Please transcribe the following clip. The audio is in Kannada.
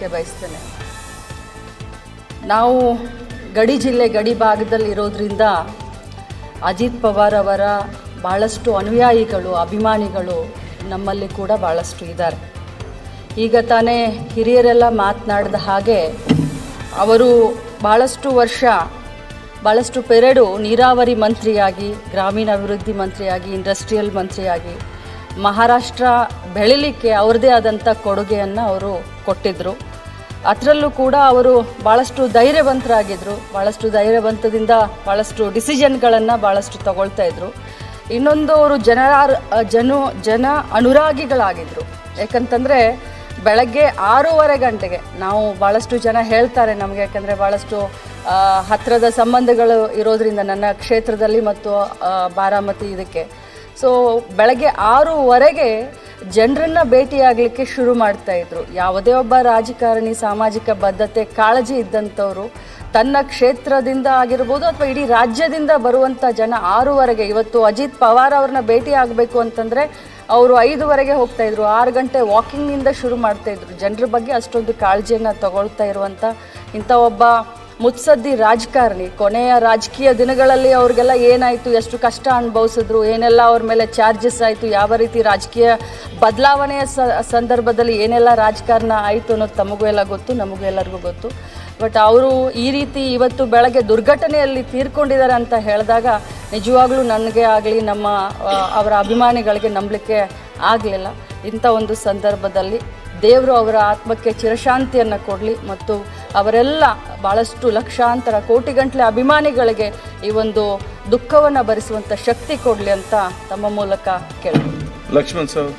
ಹೇಳಲಿಕ್ಕೆ ಬಯಸ್ತೇನೆ. ನಾವು ಗಡಿ ಜಿಲ್ಲೆ ಗಡಿ ಭಾಗದಲ್ಲಿ ಇರೋದ್ರಿಂದ ಅಜಿತ್ ಪವಾರ್ ಅವರ ಭಾಳಷ್ಟು ಅನುಯಾಯಿಗಳು, ಅಭಿಮಾನಿಗಳು ನಮ್ಮಲ್ಲಿ ಕೂಡ ಭಾಳಷ್ಟು ಇದ್ದಾರೆ. ಈಗ ತಾನೇ ಹಿರಿಯರೆಲ್ಲ ಮಾತನಾಡಿದ ಹಾಗೆ ಅವರು ಭಾಳಷ್ಟು ಪೆರಡು ನೀರಾವರಿ ಮಂತ್ರಿಯಾಗಿ, ಗ್ರಾಮೀಣಾಭಿವೃದ್ಧಿ ಮಂತ್ರಿಯಾಗಿ, ಇಂಡಸ್ಟ್ರಿಯಲ್ ಮಂತ್ರಿಯಾಗಿ ಮಹಾರಾಷ್ಟ್ರ ಬೆಳಿಲಿಕ್ಕೆ ಅವ್ರದ್ದೇ ಆದಂಥ ಕೊಡುಗೆಯನ್ನು ಅವರು ಕೊಟ್ಟಿದ್ದರು. ಅದರಲ್ಲೂ ಕೂಡ ಅವರು ಭಾಳಷ್ಟು ಧೈರ್ಯವಂತರಾಗಿದ್ದರು. ಭಾಳಷ್ಟು ಧೈರ್ಯವಂತದಿಂದ ಭಾಳಷ್ಟು ಡಿಸಿಷನ್ಗಳನ್ನು ಭಾಳಷ್ಟು ತಗೊಳ್ತಾ ಇದ್ದರು. ಇನ್ನೊಂದು ಅವರು ಜನ ಅನುರಾಗಿಗಳಾಗಿದ್ದರು. ಯಾಕಂತಂದರೆ ಬೆಳಗ್ಗೆ 6:30 ಗಂಟೆಗೆ ನಾವು ಭಾಳಷ್ಟು ಜನ ಹೇಳ್ತಾರೆ ನಮಗೆ, ಯಾಕಂದರೆ ಭಾಳಷ್ಟು ಹತ್ತಿರದ ಸಂಬಂಧಗಳು ಇರೋದರಿಂದ ನನ್ನ ಕ್ಷೇತ್ರದಲ್ಲಿ ಮತ್ತು ಬಾರಾಮತಿ ಇದಕ್ಕೆ. ಸೊ ಬೆಳಗ್ಗೆ 6:30ಗೆ ಜನರನ್ನು ಭೇಟಿಯಾಗಲಿಕ್ಕೆ ಶುರು ಮಾಡ್ತಾಯಿದ್ರು. ಯಾವುದೇ ಒಬ್ಬ ರಾಜಕಾರಣಿ ಸಾಮಾಜಿಕ ಬದ್ಧತೆ ಕಾಳಜಿ ಇದ್ದಂಥವರು ತನ್ನ ಕ್ಷೇತ್ರದಿಂದ ಆಗಿರ್ಬೋದು ಅಥವಾ ಇಡೀ ರಾಜ್ಯದಿಂದ ಬರುವಂಥ ಜನ 6:30ಗೆ, ಇವತ್ತು ಅಜಿತ್ ಪವಾರ್ ಅವ್ರನ್ನ ಭೇಟಿ ಆಗಬೇಕು ಅಂತಂದರೆ ಅವರು 5:30ಗೆ ಹೋಗ್ತಾಯಿದ್ರು. 6 ಗಂಟೆ ವಾಕಿಂಗ್ನಿಂದ ಶುರು ಮಾಡ್ತಾಯಿದ್ರು. ಜನರ ಬಗ್ಗೆ ಅಷ್ಟೊಂದು ಕಾಳಜಿಯನ್ನು ತಗೊಳ್ತಾ ಇರುವಂಥ ಇಂಥ ಒಬ್ಬ ಮುತ್ಸದ್ದಿ ರಾಜಕಾರಣಿ. ಕೊನೆಯ ರಾಜಕೀಯ ದಿನಗಳಲ್ಲಿ ಅವ್ರಿಗೆಲ್ಲ ಏನಾಯಿತು, ಎಷ್ಟು ಕಷ್ಟ ಅನುಭವಿಸಿದ್ರು, ಏನೆಲ್ಲ ಅವ್ರ ಮೇಲೆ ಚಾರ್ಜಸ್ ಆಯಿತು, ಯಾವ ರೀತಿ ರಾಜಕೀಯ ಬದಲಾವಣೆಯ ಸಂದರ್ಭದಲ್ಲಿ ಏನೆಲ್ಲ ರಾಜಕಾರಣ ಆಯಿತು ಅನ್ನೋದು ತಮಗೂ ಎಲ್ಲ ಗೊತ್ತು, ನಮಗೂ ಎಲ್ಲರಿಗೂ ಗೊತ್ತು. ಬಟ್ ಅವರು ಈ ರೀತಿ ಇವತ್ತು ಬೆಳಗ್ಗೆ ದುರ್ಘಟನೆಯಲ್ಲಿ ತೀರ್ಕೊಂಡಿದ್ದಾರೆ ಅಂತ ಹೇಳಿದಾಗ ನಿಜವಾಗ್ಲೂ ನನಗೆ ಆಗಲಿ ಅವರ ಅಭಿಮಾನಿಗಳಿಗೆ ನಂಬಲಿಕ್ಕೆ ಆಗಲಿಲ್ಲ. ಇಂಥ ಒಂದು ಸಂದರ್ಭದಲ್ಲಿ ದೇವರು ಅವರ ಆತ್ಮಕ್ಕೆ ಚಿರಶಾಂತಿಯನ್ನು ಕೊಡಲಿ ಮತ್ತು ಅವರೆಲ್ಲ ಭಾಳಷ್ಟು ಲಕ್ಷಾಂತರ ಕೋಟಿಗಟ್ಟಲೆ ಅಭಿಮಾನಿಗಳಿಗೆ ಈ ಒಂದು ದುಃಖವನ್ನು ಭರಿಸುವಂಥ ಶಕ್ತಿ ಕೊಡಲಿ ಅಂತ ತಮ್ಮ ಮೂಲಕ ಕೇಳ್ತೀನಿ. ಲಕ್ಷ್ಮಣ್ ಸರ್.